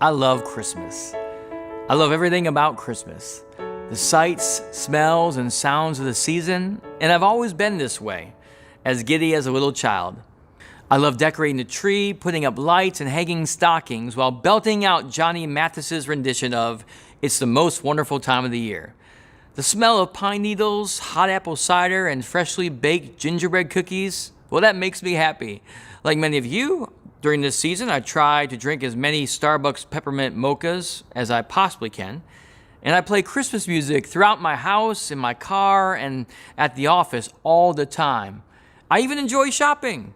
I love Christmas. I love everything about Christmas. The sights, smells, and sounds of the season, and I've always been this way, as giddy as a little child. I love decorating the tree, putting up lights, and hanging stockings while belting out Johnny Mathis's rendition of "It's the Most Wonderful Time of the Year." The smell of pine needles, hot apple cider, and freshly baked gingerbread cookies, well, that makes me happy. Like many of you, during this season, I try to drink as many Starbucks peppermint mochas as I possibly can. And I play Christmas music throughout my house, in my car, and at the office all the time. I even enjoy shopping.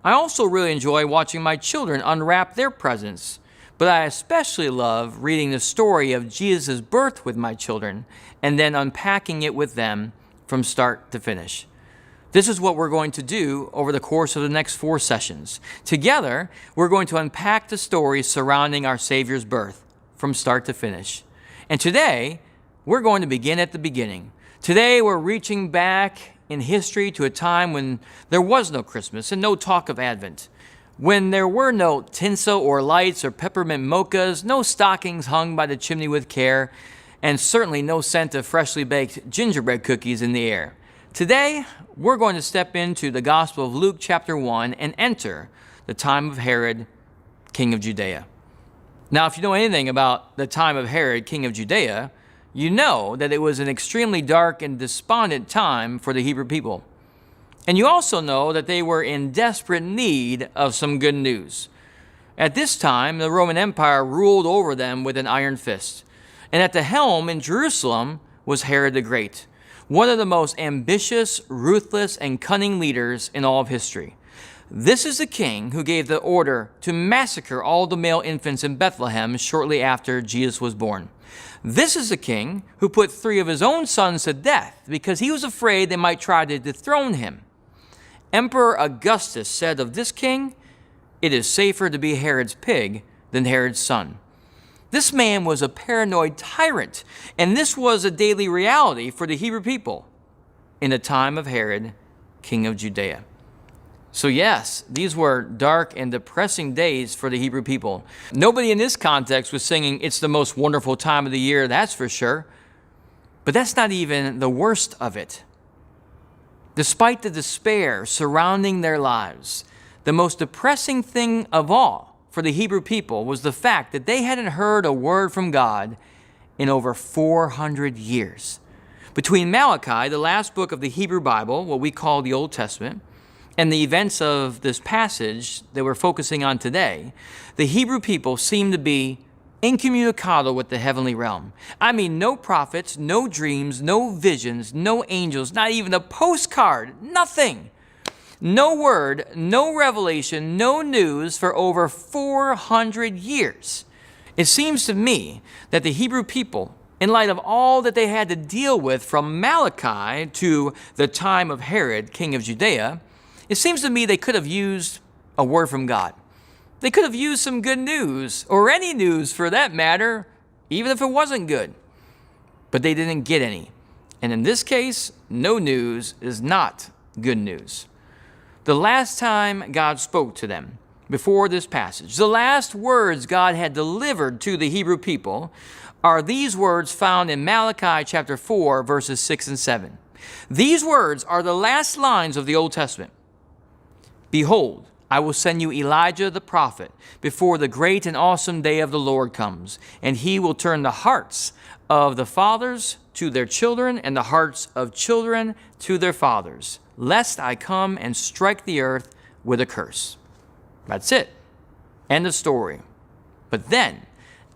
I also really enjoy watching my children unwrap their presents. But I especially love reading the story of Jesus' birth with my children and then unpacking it with them from start to finish. This is what we're going to do over the course of the next 4 sessions. Together, we're going to unpack the stories surrounding our Savior's birth from start to finish. And today, we're going to begin at the beginning. Today, we're reaching back in history to a time when there was no Christmas and no talk of Advent, when there were no tinsel or lights or peppermint mochas, no stockings hung by the chimney with care, and certainly no scent of freshly baked gingerbread cookies in the air. Today, we're going to step into the Gospel of Luke chapter 1 and enter the time of Herod, king of Judea. Now, if you know anything about the time of Herod, king of Judea, you know that it was an extremely dark and despondent time for the Hebrew people. And you also know that they were in desperate need of some good news. At this time, the Roman Empire ruled over them with an iron fist. And at the helm in Jerusalem was Herod the Great, one of the most ambitious, ruthless, and cunning leaders in all of history. This is the king who gave the order to massacre all the male infants in Bethlehem shortly after Jesus was born. This is the king who put 3 of his own sons to death because he was afraid they might try to dethrone him. Emperor Augustus said of this king, "It is safer to be Herod's pig than Herod's son." This man was a paranoid tyrant, and this was a daily reality for the Hebrew people in the time of Herod, king of Judea. So yes, these were dark and depressing days for the Hebrew people. Nobody in this context was singing, "It's the most wonderful time of the year," that's for sure. But that's not even the worst of it. Despite the despair surrounding their lives, the most depressing thing of all for the Hebrew people was the fact that they hadn't heard a word from God in over 400 years. Between Malachi, the last book of the Hebrew Bible, what we call the Old Testament, and the events of this passage that we're focusing on today, the Hebrew people seem to be incommunicado with the heavenly realm. I mean, no prophets, no dreams, no visions, no angels, not even a postcard, nothing. No word, no revelation, no news for over 400 years. It seems to me that the Hebrew people, in light of all that they had to deal with from Malachi to the time of Herod, king of Judea, it seems to me they could have used a word from God. They could have used some good news, or any news for that matter, even if it wasn't good. But they didn't get any. And in this case, no news is not good news. The last time God spoke to them, before this passage, the last words God had delivered to the Hebrew people are these words found in Malachi chapter 4, verses 6 and 7. These words are the last lines of the Old Testament. "Behold, I will send you Elijah the prophet before the great and awesome day of the Lord comes, and he will turn the hearts of the fathers to their children and the hearts of children to their fathers, lest I come and strike the earth with a curse." That's it. End of story. But then,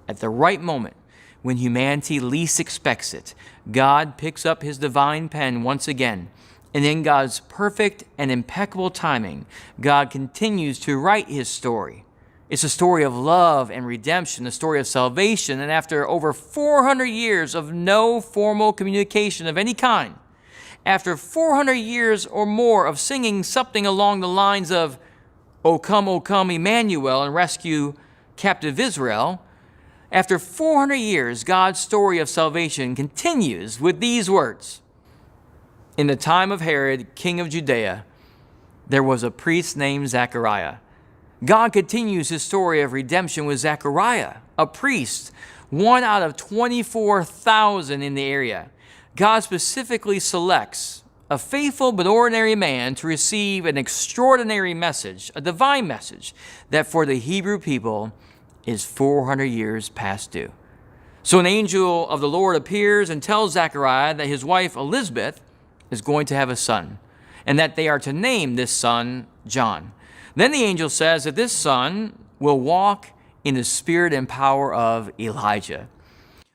at the right moment, when humanity least expects it, God picks up his divine pen once again. And in God's perfect and impeccable timing, God continues to write his story. It's a story of love and redemption, a story of salvation. And after over 400 years of no formal communication of any kind, after 400 years or more of singing something along the lines of, O come, Emmanuel, and rescue captive Israel, after 400 years, God's story of salvation continues with these words. In the time of Herod, king of Judea, there was a priest named Zechariah. God continues his story of redemption with Zechariah, a priest, one out of 24,000 in the area. God specifically selects a faithful but ordinary man to receive an extraordinary message, a divine message, that for the Hebrew people is 400 years past due. So an angel of the Lord appears and tells Zechariah that his wife Elizabeth is going to have a son, and that they are to name this son John. Then the angel says that this son will walk in the spirit and power of Elijah.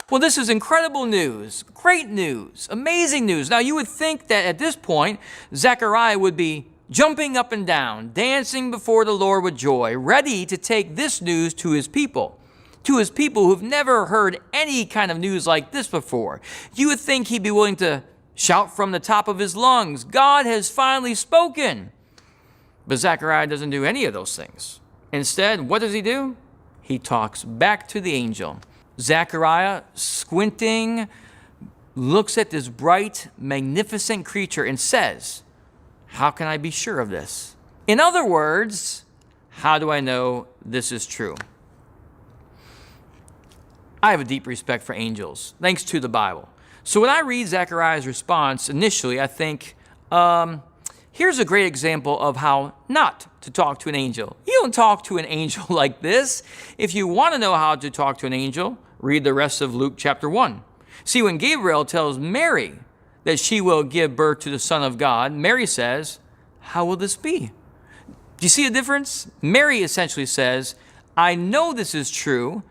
Well, this is incredible news, great news, amazing news. Now, you would think that at this point, Zechariah would be jumping up and down, dancing before the Lord with joy, ready to take this news to his people who've never heard any kind of news like this before. You would think he'd be willing to shout from the top of his lungs, God has finally spoken. But Zechariah doesn't do any of those things. Instead, what does he do? He talks back to the angel. Zechariah, squinting, looks at this bright, magnificent creature and says, how can I be sure of this? In other words, how do I know this is true? I have a deep respect for angels, thanks to the Bible. So when I read Zechariah's response, initially I think, here's a great example of how not to talk to an angel. You don't talk to an angel like this. If you want to know how to talk to an angel, read the rest of Luke chapter 1. See, when Gabriel tells Mary that she will give birth to the Son of God, Mary says, how will this be? Do you see a difference? Mary essentially says, I know this is true,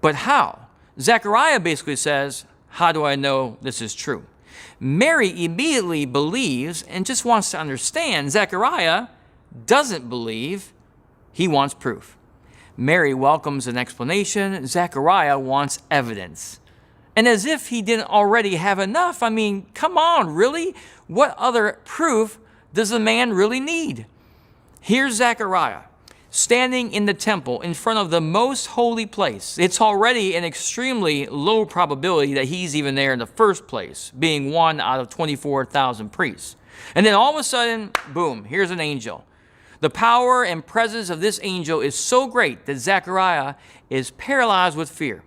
but how? Zechariah basically says, how do I know this is true? Mary immediately believes and just wants to understand. Zechariah doesn't believe. He wants proof. Mary welcomes an explanation. Zechariah wants evidence. And as if he didn't already have enough, I mean, come on, really? What other proof does a man really need? Here's Zechariah standing in the temple in front of the most holy place. It's already an extremely low probability that he's even there in the first place, being one out of 24,000 priests. And then all of a sudden, boom, here's an angel. The power and presence of this angel is so great that Zechariah is paralyzed with fear.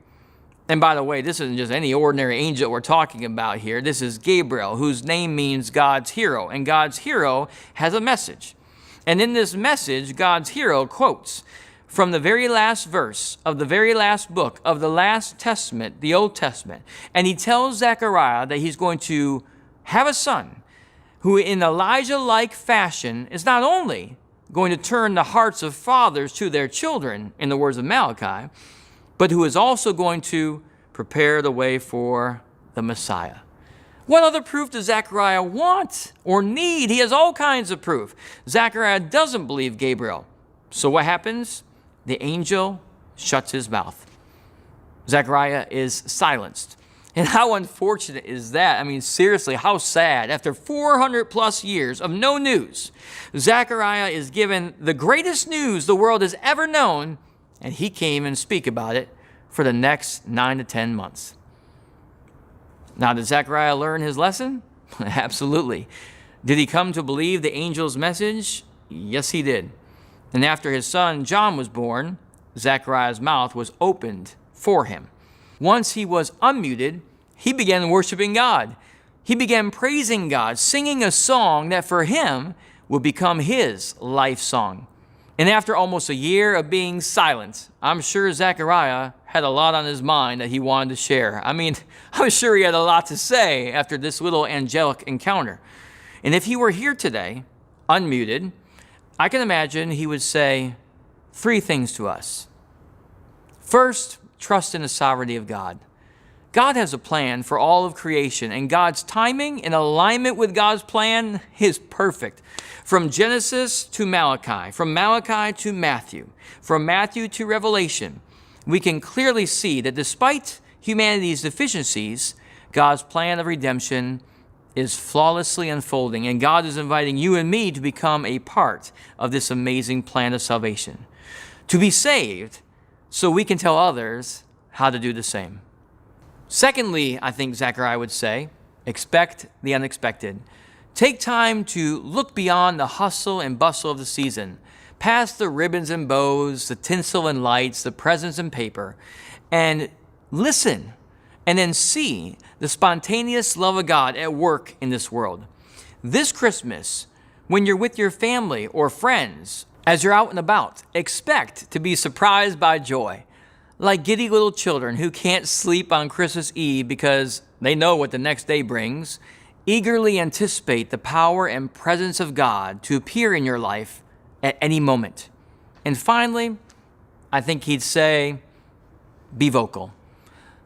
And by the way, this isn't just any ordinary angel we're talking about here. This is Gabriel, whose name means God's hero. And God's hero has a message. And in this message, God's hero quotes from the very last verse of the very last book of the last testament, the Old Testament. And he tells Zechariah that he's going to have a son who in Elijah-like fashion is not only going to turn the hearts of fathers to their children, in the words of Malachi, but who is also going to prepare the way for the Messiah. What other proof does Zechariah want or need? He has all kinds of proof. Zechariah doesn't believe Gabriel. So what happens? The angel shuts his mouth. Zechariah is silenced. And how unfortunate is that? I mean, seriously, how sad. After 400 plus years of no news, Zechariah is given the greatest news the world has ever known, and he can't even speak about it for the next 9 to 10 months. Now, did Zechariah learn his lesson? Absolutely. Did he come to believe the angel's message? Yes, he did. And after his son John was born, Zechariah's mouth was opened for him. Once he was unmuted, he began worshiping God. He began praising God, singing a song that for him would become his life song. And after almost a year of being silent, I'm sure Zechariah had a lot on his mind that he wanted to share. I mean, I'm sure he had a lot to say after this little angelic encounter. And if he were here today, unmuted, I can imagine he would say 3 things to us. First, trust in the sovereignty of God. God has a plan for all of creation, and God's timing in alignment with God's plan is perfect. From Genesis to Malachi, from Malachi to Matthew, from Matthew to Revelation, we can clearly see that despite humanity's deficiencies, God's plan of redemption is flawlessly unfolding, and God is inviting you and me to become a part of this amazing plan of salvation, to be saved so we can tell others how to do the same. Secondly, I think Zechariah would say, expect the unexpected. Take time to look beyond the hustle and bustle of the season. Past the ribbons and bows, the tinsel and lights, the presents and paper, and listen and then see the spontaneous love of God at work in this world. This Christmas, when you're with your family or friends, as you're out and about, expect to be surprised by joy. Like giddy little children who can't sleep on Christmas Eve because they know what the next day brings, eagerly anticipate the power and presence of God to appear in your life at any moment. And finally, I think he'd say, be vocal.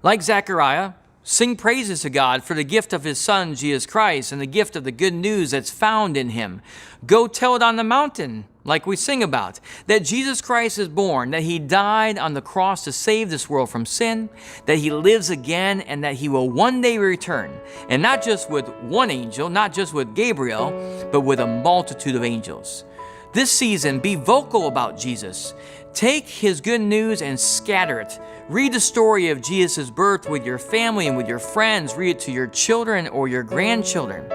Like Zechariah, sing praises to God for the gift of his Son, Jesus Christ, and the gift of the good news that's found in him. Go tell it on the mountain, like we sing about, that Jesus Christ is born, that he died on the cross to save this world from sin, that he lives again, and that he will one day return. And not just with one angel, not just with Gabriel, but with a multitude of angels. This season, be vocal about Jesus. Take his good news and scatter it. Read the story of Jesus' birth with your family and with your friends. Read it to your children or your grandchildren.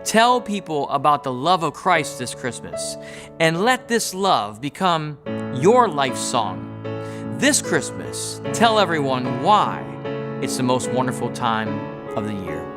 Tell people about the love of Christ this Christmas, and let this love become your life song. This Christmas, tell everyone why it's the most wonderful time of the year.